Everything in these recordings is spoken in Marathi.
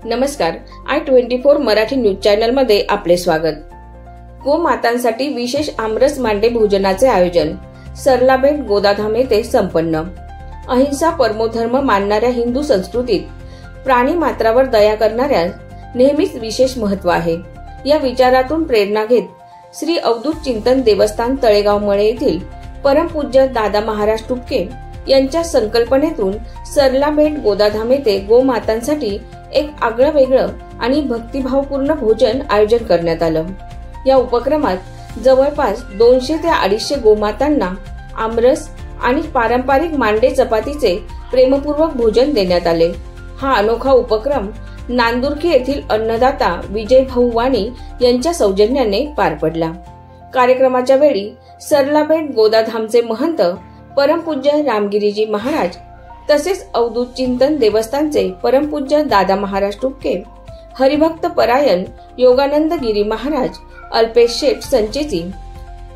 नमस्कार, i24 मराठी न्यूज चॅनल मध्ये आपले स्वागत। गोमातांसाठी विशेष आमरस मांडे भोजनाचे आयोजन सरलाबेट गोदाधाम येथे संपन्न। अहिंसा परमोधर्म मानणाऱ्या हिंदू संस्कृतीत प्राणी मात्रावर दया करणाऱ्या नेहमीच विशेष महत्व आहे। या विचारातून प्रेरणा घेत श्री अवधूत चिंतन देवस्थान तळेगाव मळे येथील परमपूज्य दादा महाराज तुपके यांच्या संकल्पनेतून सरलाबेट गोदाधाम येथे गोमातांसाठी एक आगळं वेगळं आणि भक्तिभावपूर्ण भोजन आयोजन करण्यात आलं। या उपक्रमात जवळपास 200 ते 250 गोमातांना आमरस आणि पारंपरिक मांडे चपातीचे प्रेमपूर्वक भोजन देण्यात आले। हा अनोखा उपक्रम नांदुर्की येथील अन्नदाता विजय भाऊ वाणी यांच्या सौजन्याने पार पडला। कार्यक्रमाच्या वेळी सरलाबेट गोदाधामचे महंत परमपूज्य रामगिरीजी महाराज तसेच अवधूत चिंतन देवस्थानचे परमपूज्य दादा महाराज तुपके, हरिभक्त परायण योगानंद गिरी महाराज, अल्पेश शेठ संचेती,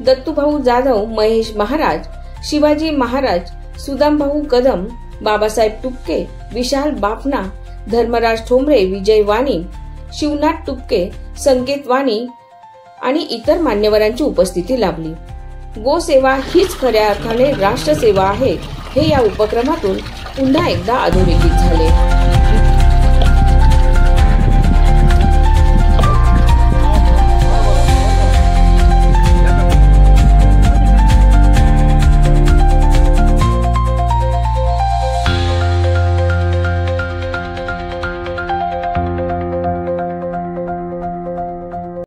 दत्तूभाऊ जाधव महेश महाराज, शिवाजी महाराज, सुदामभाऊ कदम, बाबासाहेब तुपके, विशाल बापना, धर्मराज ठोंबरे, विजय वाणी, शिवनाथ तुपके, संकेत वाणी आणि इतर मान्यवरांची उपस्थिती लाभली। गोसेवा हीच खऱ्या अर्थाने राष्ट्रसेवा आहे, हे या उपक्रमातून पुन्हा एकदा अधोरेखित झाले।